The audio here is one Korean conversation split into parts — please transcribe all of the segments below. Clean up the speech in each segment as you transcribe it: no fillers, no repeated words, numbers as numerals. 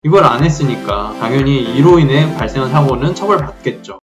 이걸 안 했으니까 당연히 이로 인해 발생한 사고는 처벌받겠죠.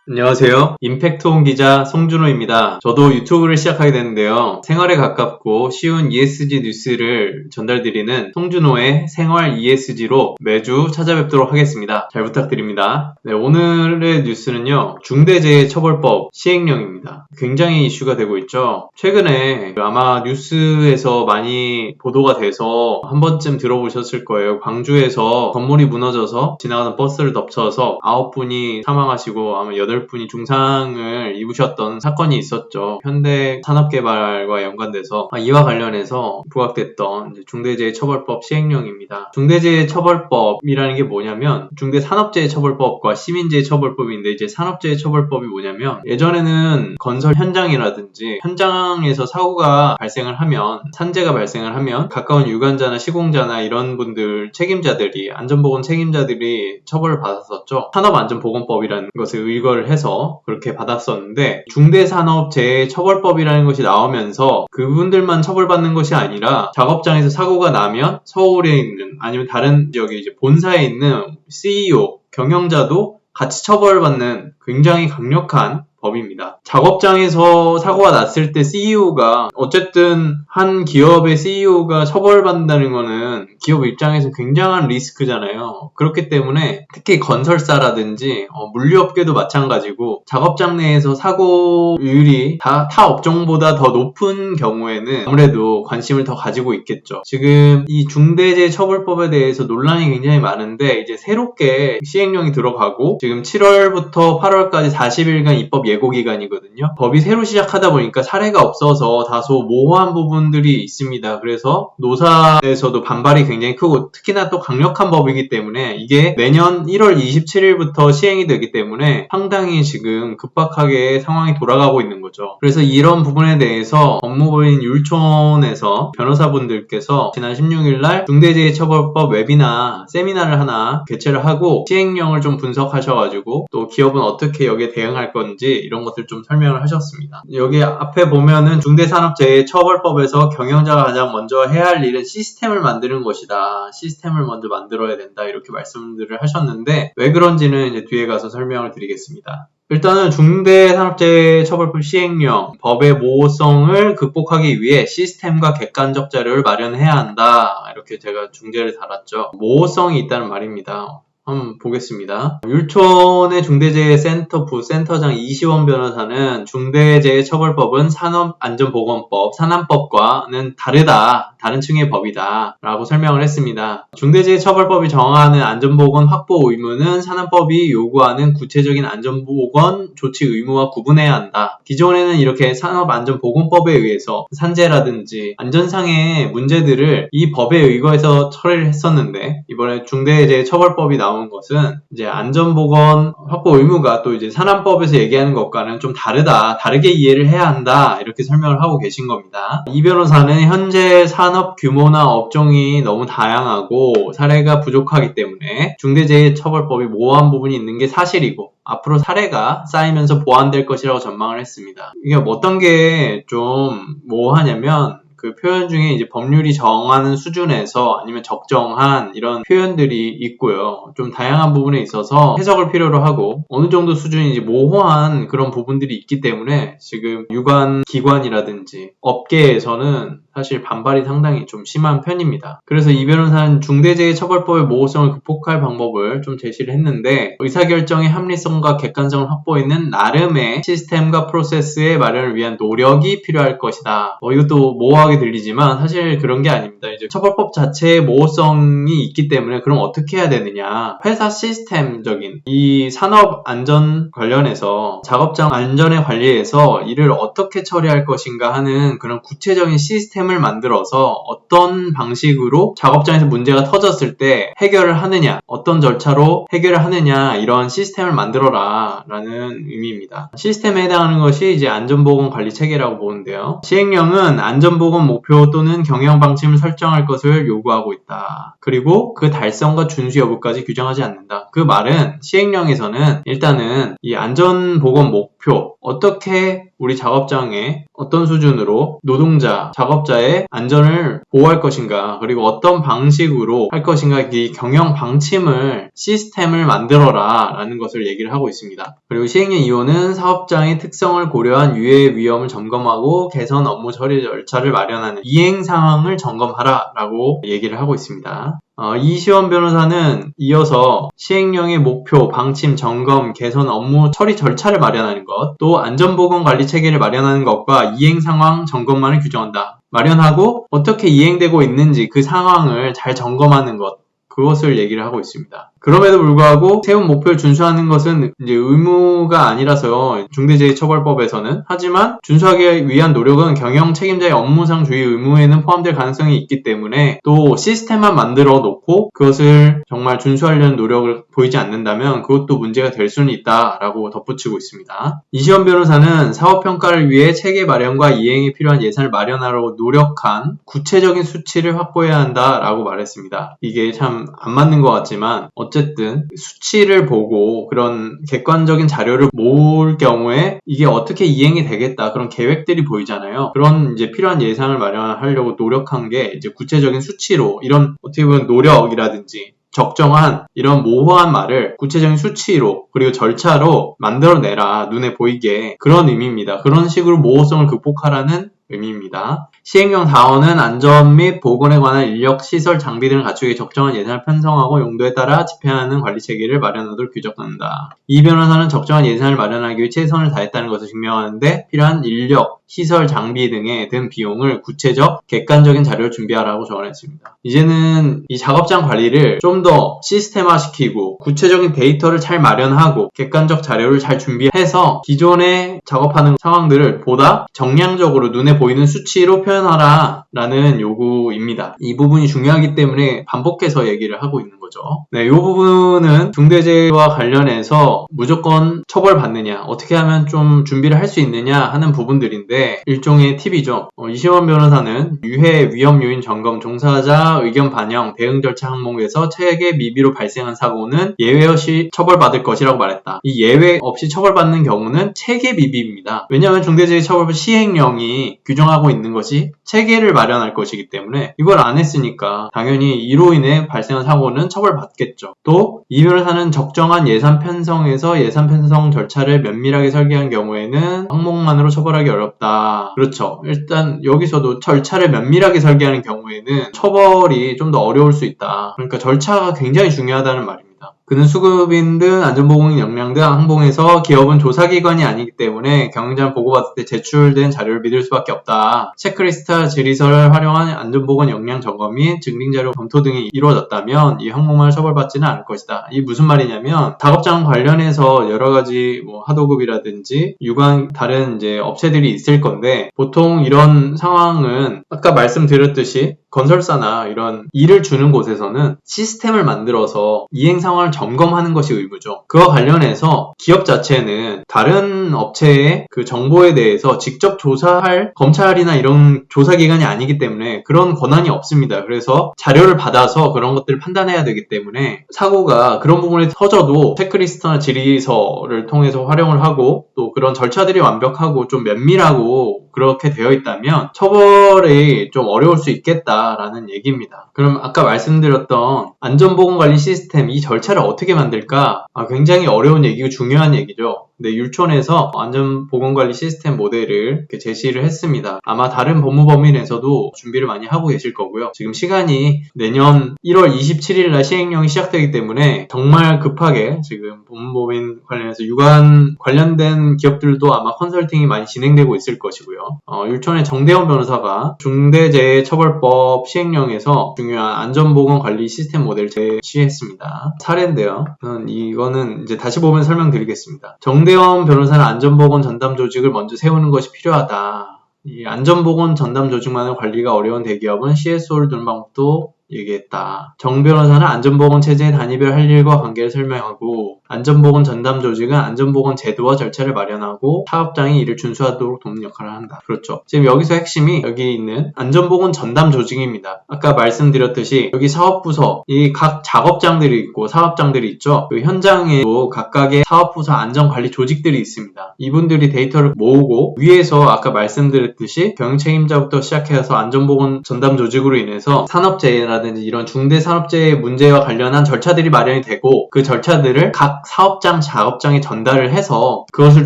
안녕하세요. 임팩트홈 기자 송준호입니다. 저도 유튜브를 시작하게 됐는데요. 생활에 가깝고 쉬운 ESG 뉴스를 전달드리는 송준호의 생활 ESG로 매주 찾아뵙도록 하겠습니다. 잘 부탁드립니다. 네, 오늘의 뉴스는요. 중대재해처벌법 시행령입니다. 굉장히 이슈가 되고 있죠. 최근에 아마 뉴스에서 많이 보도가 돼서 한 번쯤 들어보셨을 거예요. 광주에서 건물이 무너져서 지나가는 버스를 덮쳐서 9분이 사망하시고 아마 8분이 중상을 입으셨던 사건이 있었죠. 현대산업개발과 연관돼서 이와 관련해서 부각됐던 중대재해처벌법 시행령입니다. 중대재해처벌법이라는 게 뭐냐면 중대산업재해처벌법과 시민재해처벌법인데 이제 산업재해처벌법이 뭐냐면 예전에는 건설 현장이라든지 현장에서 사고가 발생을 하면 산재가 발생을 하면 가까운 유관자나 시공자나 이런 분들 책임자들이 안전보건 책임자들이 처벌을 받았었죠. 산업안전보건법이라는 것을 의거를 해서 그렇게 받았었는데 중대산업재해처벌법이라는 것이 나오면서 그분들만 처벌받는 것이 아니라 작업장에서 사고가 나면 서울에 있는 아니면 다른 지역에 이제 본사에 있는 CEO, 경영자도 같이 처벌받는 굉장히 강력한 법입니다. 작업장에서 사고가 났을 때 CEO가 어쨌든 한 기업의 CEO가 처벌받는다는 거는 기업 입장에서 굉장한 리스크잖아요. 그렇기 때문에 특히 건설사라든지 물류업계도 마찬가지고 작업장 내에서 사고율이 타 업종보다 더 높은 경우에는 아무래도 관심을 더 가지고 있겠죠. 지금 이 중대재해처벌법에 대해서 논란이 굉장히 많은데 이제 새롭게 시행령이 들어가고 지금 7월부터 8월까지 40일간 입법 예고기간이거든요. 법이 새로 시작하다 보니까 사례가 없어서 다소 모호한 부분들이 있습니다. 그래서 노사에서도 반발이 굉장히 크고 특히나 또 강력한 법이기 때문에 이게 내년 1월 27일부터 시행이 되기 때문에 상당히 지금 급박하게 상황이 돌아가고 있는 거죠. 그래서 이런 부분에 대해서 법무부인 율촌에서 변호사분들께서 지난 16일날 중대재해처벌법 웨비나 세미나를 하나 개최를 하고 시행령을 좀 분석하셔가지고 또 기업은 어떻게 여기에 대응할 건지 이런 것들 좀 설명을 하셨습니다. 여기 앞에 보면은 중대산업재해처벌법에서 경영자가 가장 먼저 해야 할 일은 시스템을 만드는 것이다. 시스템을 먼저 만들어야 된다. 이렇게 말씀들을 하셨는데 왜 그런지는 이제 뒤에 가서 설명을 드리겠습니다. 일단은 중대산업재해처벌법 시행령, 법의 모호성을 극복하기 위해 시스템과 객관적 자료를 마련해야 한다. 이렇게 제가 중재를 달았죠. 모호성이 있다는 말입니다. 한번 보겠습니다. 율촌의 중대재해센터 부센터장 이시원 변호사는 중대재해처벌법은 산업안전보건법, 산안법과는 다른 층의 법이다 라고 설명을 했습니다. 중대재해처벌법이 정하는 안전보건 확보 의무는 산안법이 요구하는 구체적인 안전보건 조치 의무와 구분해야 한다. 기존에는 이렇게 산업안전보건법에 의해서 산재라든지 안전상의 문제들을 이 법에 의거해서 처리를 했었는데 이번에 중대재해처벌법이 나온 것은 이제 안전보건 확보 의무가 또 이제 산안법에서 얘기하는 것과는 좀 다르게 이해를 해야 한다 이렇게 설명을 하고 계신 겁니다. 이 변호사는 현재 산업 규모나 업종이 너무 다양하고 사례가 부족하기 때문에 중대재해처벌법이 모호한 부분이 있는 게 사실이고 앞으로 사례가 쌓이면서 보완될 것이라고 전망을 했습니다. 이게 어떤 게 좀 모호하냐면 그 표현 중에 이제 법률이 정하는 수준에서 아니면 적정한 이런 표현들이 있고요. 좀 다양한 부분에 있어서 해석을 필요로 하고 어느 정도 수준이 이제 모호한 그런 부분들이 있기 때문에 지금 유관 기관이라든지 업계에서는 사실 반발이 상당히 좀 심한 편입니다. 그래서 이 변호사는 중대재해처벌법의 모호성을 극복할 방법을 좀 제시를 했는데 의사결정의 합리성과 객관성을 확보하는 나름의 시스템과 프로세스의 마련을 위한 노력이 필요할 것이다. 이것도 모호하게 들리지만 사실 그런 게 아닙니다. 이제 처벌법 자체의 모호성이 있기 때문에 그럼 어떻게 해야 되느냐. 회사 시스템적인 이 산업 안전 관련해서 작업장 안전에 관리해서 이를 어떻게 처리할 것인가 하는 그런 구체적인 시스템을 만들어서 어떤 방식으로 작업장에서 문제가 터졌을 때 해결을 하느냐, 어떤 절차로 해결을 하느냐 이런 시스템을 만들어라 라는 의미입니다. 시스템에 해당하는 것이 이제 안전보건 관리 체계라고 보는데요. 시행령은 안전보건 목표 또는 경영 방침을 설정할 것을 요구하고 있다. 그리고 그 달성과 준수 여부까지 규정하지 않는다. 그 말은 시행령에서는 일단은 이 안전보건 목표 어떻게 우리 작업장에 어떤 수준으로 노동자, 작업자의 안전을 보호할 것인가, 그리고 어떤 방식으로 할 것인가, 이 경영 방침을, 시스템을 만들어라 라는 것을 얘기를 하고 있습니다. 그리고 시행령 2호는 사업장의 특성을 고려한 유해 위험을 점검하고 개선 업무 처리 절차를 마련하는 이행 상황을 점검하라 라고 얘기를 하고 있습니다. 이시원 변호사는 이어서 시행령의 목표, 방침, 점검, 개선 업무 처리 절차를 마련하는 것, 또 안전보건 관리 체계를 마련하는 것과 이행 상황 점검만을 규정한다. 마련하고 어떻게 이행되고 있는지 그 상황을 잘 점검하는 것, 그것을 얘기를 하고 있습니다. 그럼에도 불구하고 세운 목표를 준수하는 것은 이제 의무가 아니라서 중대재해처벌법에서는, 하지만 준수하기 위한 노력은 경영 책임자의 업무상 주의 의무에는 포함될 가능성이 있기 때문에 또 시스템만 만들어 놓고 그것을 정말 준수하려는 노력을 보이지 않는다면 그것도 문제가 될 수는 있다라고 덧붙이고 있습니다. 이시원 변호사는 사업평가를 위해 체계 마련과 이행에 필요한 예산을 마련하려고 노력한 구체적인 수치를 확보해야 한다라고 말했습니다. 이게 참 안 맞는 것 같지만 어쨌든 수치를 보고 그런 객관적인 자료를 모을 경우에 이게 어떻게 이행이 되겠다, 그런 계획들이 보이잖아요. 그런 이제 필요한 예산을 마련하려고 노력한 게 이제 구체적인 수치로, 이런 어떻게 보면 노력이라든지 적정한 이런 모호한 말을 구체적인 수치로 그리고 절차로 만들어내라, 눈에 보이게, 그런 의미입니다. 그런 식으로 모호성을 극복하라는 의미입니다. 시행령 4호는 안전 및 보건에 관한 인력, 시설, 장비 등을 갖추기 적정한 예산을 편성하고 용도에 따라 집행하는 관리 체계를 마련하도록 규정한다. 이 변호사는 적정한 예산을 마련하기 위해 최선을 다했다는 것을 증명하는데 필요한 인력, 시설, 장비 등에 든 비용을 구체적, 객관적인 자료를 준비하라고 조언했습니다. 이제는 이 작업장 관리를 좀 더 시스템화시키고 구체적인 데이터를 잘 마련하고 객관적 자료를 잘 준비해서 기존에 작업하는 상황들을 보다 정량적으로 눈에 보이는 수치로 표현하라 라는 요구입니다. 이 부분이 중요하기 때문에 반복해서 얘기를 하고 있는 거죠. 네, 이 부분은 중대재해와 관련해서 무조건 처벌받느냐, 어떻게 하면 좀 준비를 할 수 있느냐 하는 부분들인데 일종의 팁이죠. 이시원 변호사는 유해 위험 요인 점검, 종사자 의견 반영, 대응 절차 항목에서 체계 미비로 발생한 사고는 예외 없이 처벌받을 것이라고 말했다. 이 예외 없이 처벌받는 경우는 체계 미비입니다. 왜냐하면 중대재해처벌법 시행령이 규정하고 있는 것이 체계를 마련할 것이기 때문에 이걸 안 했으니까 당연히 이로 인해 발생한 사고는 처벌받겠죠. 또 이 변호사는 적정한 예산 편성에서 예산 편성 절차를 면밀하게 설계한 경우에는 항목만으로 처벌하기 어렵다. 그렇죠. 일단 여기서도 절차를 면밀하게 설계하는 경우에는 처벌이 좀 더 어려울 수 있다. 그러니까 절차가 굉장히 중요하다는 말입니다. 그는 수급인 등 안전보건 역량 등 항목에서 기업은 조사기관이 아니기 때문에 경영자는 보고받을 때 제출된 자료를 믿을 수밖에 없다. 체크리스트와 질의서를 활용한 안전보건 역량 점검 및 증빙자료 검토 등이 이루어졌다면 이 항목만 처벌받지는 않을 것이다. 이게 무슨 말이냐면 작업장 관련해서 여러가지 하도급이라든지 유관 다른 이제 업체들이 있을 건데 보통 이런 상황은 아까 말씀드렸듯이 건설사나 이런 일을 주는 곳에서는 시스템을 만들어서 이행 상황을 점검하는 것이 의무죠. 그와 관련해서 기업 자체는 다른 업체의 그 정보에 대해서 직접 조사할 검찰이나 이런 조사기관이 아니기 때문에 그런 권한이 없습니다. 그래서 자료를 받아서 그런 것들을 판단해야 되기 때문에 사고가 그런 부분에 터져도 체크리스트나 질의서를 통해서 활용을 하고 또 그런 절차들이 완벽하고 좀 면밀하고 그렇게 되어 있다면 처벌이 좀 어려울 수 있겠다라는 얘기입니다. 그럼 아까 말씀드렸던 안전보건관리 시스템, 이 절차를 어떻게 만들까? 굉장히 어려운 얘기고 중요한 얘기죠. 근데 율촌에서 안전보건관리 시스템 모델을 이렇게 제시를 했습니다. 아마 다른 법무법인에서도 준비를 많이 하고 계실 거고요. 지금 시간이 내년 1월 27일 날 시행령이 시작되기 때문에 정말 급하게 지금 법무법인 관련해서 유관 관련된 기업들도 아마 컨설팅이 많이 진행되고 있을 것이고요. 율촌의 정대원 변호사가 중대재해처벌법 시행령에서 중요한 안전보건관리 시스템 모델을 제시했습니다. 사례인데요. 이거는 이제 다시 보면 설명드리겠습니다. 정대원 변호사는 안전보건 전담 조직을 먼저 세우는 것이 필요하다. 이 안전보건 전담 조직만의 관리가 어려운 대기업은 CSO를 두는 방법도 얘기했다. 정 변호사는 안전보건 체제의 단위별 할 일과 관계를 설명하고 안전보건 전담 조직은 안전보건 제도와 절차를 마련하고 사업장이 이를 준수하도록 돕는 역할을 한다. 그렇죠. 지금 여기서 핵심이 여기 있는 안전보건 전담 조직입니다. 아까 말씀드렸듯이 여기 사업부서, 이 각 작업장들이 있고 사업장들이 있죠. 그 현장에도 각각의 사업부서 안전관리 조직들이 있습니다. 이분들이 데이터를 모으고 위에서 아까 말씀드렸듯이 경영책임자부터 시작해서 안전보건 전담 조직으로 인해서 산업재해라든지 이런 중대산업재해 문제와 관련한 절차들이 마련이 되고 그 절차들을 각 사업장, 작업장에 전달을 해서 그것을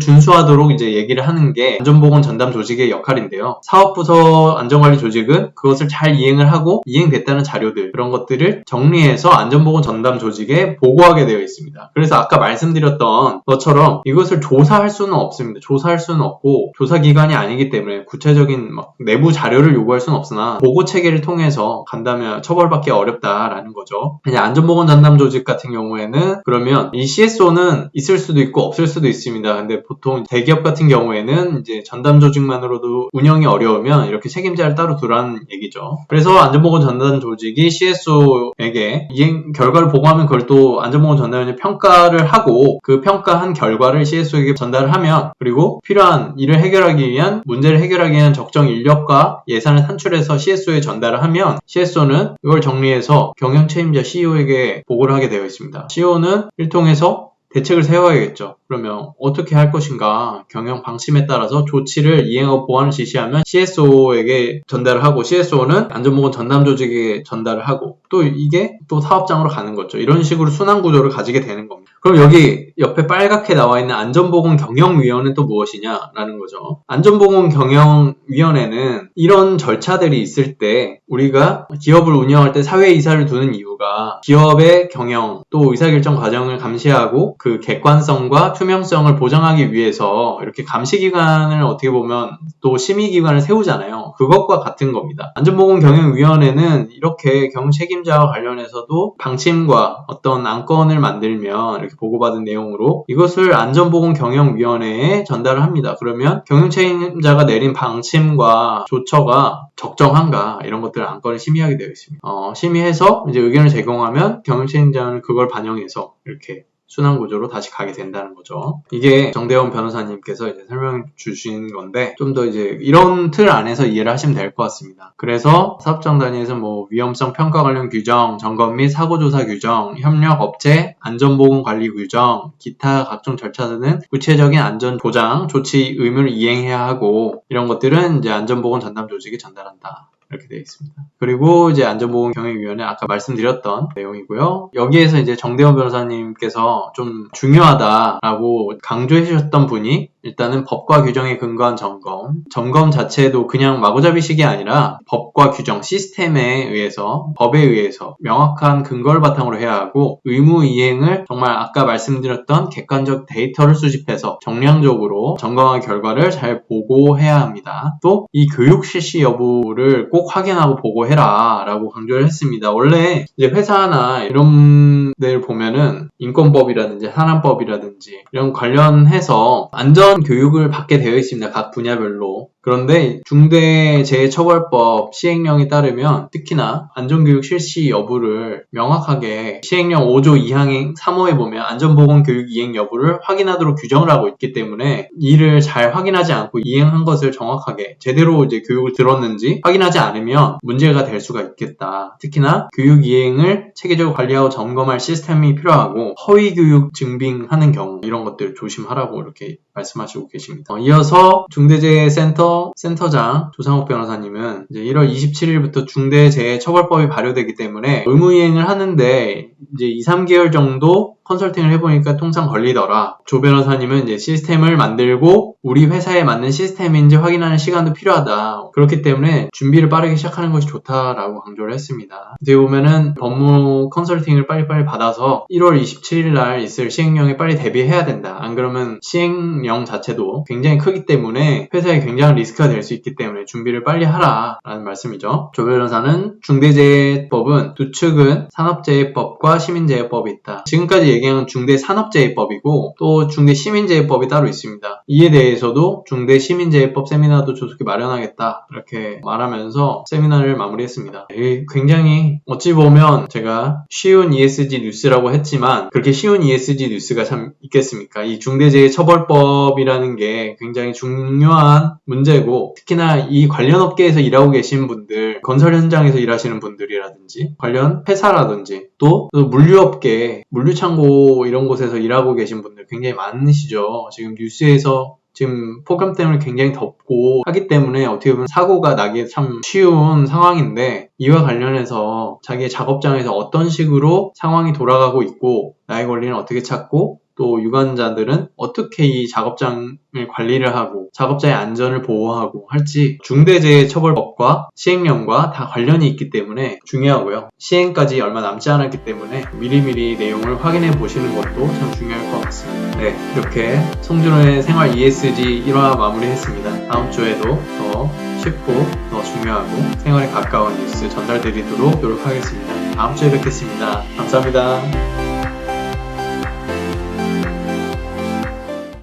준수하도록 이제 얘기를 하는 게 안전보건 전담 조직의 역할인데요. 사업부서 안전관리 조직은 그것을 잘 이행을 하고 이행됐다는 자료들, 그런 것들을 정리해서 안전보건 전담 조직에 보고하게 되어 있습니다. 그래서 아까 말씀드렸던 것처럼 이것을 조사할 수는 없습니다. 조사할 수는 없고 조사기관이 아니기 때문에 구체적인 내부 자료를 요구할 수는 없으나 보고 체계를 통해서 간다면 처벌받기 어렵다라는 거죠. 이제 안전보건 전담 조직 같은 경우에는 그러면 이 CSO는 있을 수도 있고 없을 수도 있습니다. 근데 보통 대기업 같은 경우에는 이제 전담 조직만으로도 운영이 어려우면 이렇게 책임자를 따로 두라는 얘기죠. 그래서 안전보건 전담 조직이 CSO에게 이행 결과를 보고하면 그걸 또 안전보건 전담원이 평가를 하고 그 평가한 결과를 CSO에게 전달을 하면 그리고 필요한 일을 해결하기 위한 문제를 해결하기 위한 적정 인력과 예산을 산출해서 CSO에 전달을 하면 CSO는 이걸 정리해서 경영 책임자 CEO에게 보고를 하게 되어 있습니다. CEO는 일통해서 대책을 세워야겠죠. 그러면 어떻게 할 것인가 경영 방침에 따라서 조치를 이행하고 보완을 지시하면 CSO에게 전달을 하고 CSO는 안전보건 전담 조직에 전달을 하고 또 이게 또 사업장으로 가는 거죠. 이런 식으로 순환 구조를 가지게 되는 겁니다. 그럼 여기 옆에 빨갛게 나와 있는 안전보건 경영위원회는 또 무엇이냐라는 거죠. 안전보건 경영위원회는 이런 절차들이 있을 때 우리가 기업을 운영할 때 사회이사를 두는 이유가 기업의 경영 또 의사결정 과정을 감시하고 그 객관성과 투명성을 보장하기 위해서 이렇게 감시기관을 어떻게 보면 또 심의기관을 세우잖아요. 그것과 같은 겁니다. 안전보건 경영위원회는 이렇게 경영책임자와 관련해서도 방침과 어떤 안건을 만들면 이렇게 보고받은 내용으로 이것을 안전보건 경영위원회에 전달을 합니다. 그러면 경영책임자가 내린 방침과 조처가 적정한가 이런 것들을 안건을 심의하게 되어 있습니다. 심의해서 이제 의견을 제공하면 경영책임자는 그걸 반영해서 이렇게 순환 구조로 다시 가게 된다는 거죠. 이게 정대원 변호사님께서 이제 설명 주신 건데 좀 더 이제 이런 틀 안에서 이해를 하시면 될 것 같습니다. 그래서 사업장 단위에서 뭐 위험성 평가 관련 규정, 점검 및 사고조사 규정, 협력 업체 안전보건 관리 규정, 기타 각종 절차 등은 구체적인 안전 보장 조치 의무를 이행해야 하고 이런 것들은 이제 안전보건 전담 조직에 전달한다. 이렇게 되어 있습니다. 그리고 이제 안전보건 경영위원회 아까 말씀드렸던 내용이고요. 여기에서 이제 정대원 변호사님께서 좀 중요하다라고 강조해 주셨던 분이 일단은 법과 규정에 근거한 점검 자체도 그냥 마구잡이식이 아니라 법과 규정, 시스템에 의해서, 법에 의해서 명확한 근거를 바탕으로 해야 하고 의무 이행을 정말 아까 말씀드렸던 객관적 데이터를 수집해서 정량적으로 점검한 결과를 잘 보고해야 합니다. 또 이 교육 실시 여부를 꼭 확인하고 보고해라 라고 강조를 했습니다. 원래 이제 회사나 이런 데를 보면은 인권법이라든지 산안법이라든지 이런 관련해서 안전 교육을 받게 되어 있습니다. 각 분야별로. 그런데 중대재해처벌법 시행령에 따르면 특히나 안전교육 실시 여부를 명확하게 시행령 5조 2항 3호에 보면 안전보건교육 이행 여부를 확인하도록 규정을 하고 있기 때문에 이를 잘 확인하지 않고 이행한 것을 정확하게 제대로 이제 교육을 들었는지 확인하지 않으면 문제가 될 수가 있겠다. 특히나 교육 이행을 체계적으로 관리하고 점검할 시스템이 필요하고 허위 교육 증빙하는 경우 이런 것들 조심하라고 이렇게 말씀하시고 계십니다. 이어서 중대재해센터 센터장 조상욱 변호사님은 이제 1월 27일부터 중대재해처벌법이 발효되기 때문에 의무이행을 하는데 이제 2, 3개월 정도 컨설팅을 해보니까 통상 걸리더라. 조 변호사님은 이제 시스템을 만들고 우리 회사에 맞는 시스템인지 확인하는 시간도 필요하다. 그렇기 때문에 준비를 빠르게 시작하는 것이 좋다라고 강조를 했습니다. 어떻게 보면은 법무 컨설팅을 빨리빨리 받아서 1월 27일 날 있을 시행령에 빨리 대비해야 된다. 안 그러면 시행령 자체도 굉장히 크기 때문에 회사에 굉장한 리스크가 될 수 있기 때문에 준비를 빨리 하라 라는 말씀이죠. 조 변호사는 중대재해법은 두 측은 산업재해법과 시민재해법이 있다. 지금까지 얘기한 중대산업재해법이고 또 중대시민재해법이 따로 있습니다. 이에 대해서도 중대시민재해법 세미나도 조속히 마련하겠다 이렇게 말하면서 세미나를 마무리했습니다. 굉장히 어찌 보면 제가 쉬운 ESG 뉴스라고 했지만 그렇게 쉬운 ESG 뉴스가 참 있겠습니까? 이 중대재해처벌법이라는 게 굉장히 중요한 문제고 특히나 이 관련 업계에서 일하고 계신 분들, 건설 현장에서 일하시는 분들이라든지 관련 회사라든지 또 물류업계, 물류창고 이런 곳에서 일하고 계신 분들 굉장히 많으시죠. 지금 뉴스에서 지금 폭염 때문에 굉장히 덥고 하기 때문에 어떻게 보면 사고가 나기 참 쉬운 상황인데 이와 관련해서 자기의 작업장에서 어떤 식으로 상황이 돌아가고 있고 나의 권리는 어떻게 찾고 또 유관자들은 어떻게 이 작업장을 관리를 하고 작업자의 안전을 보호하고 할지 중대재해처벌법과 시행령과 다 관련이 있기 때문에 중요하고요. 시행까지 얼마 남지 않았기 때문에 미리미리 내용을 확인해 보시는 것도 참 중요할 것 같습니다. 네, 이렇게 송준호의 생활 ESG 1화 마무리했습니다. 다음 주에도 더 쉽고 더 중요하고 생활에 가까운 뉴스 전달드리도록 노력하겠습니다. 다음 주에 뵙겠습니다. 감사합니다.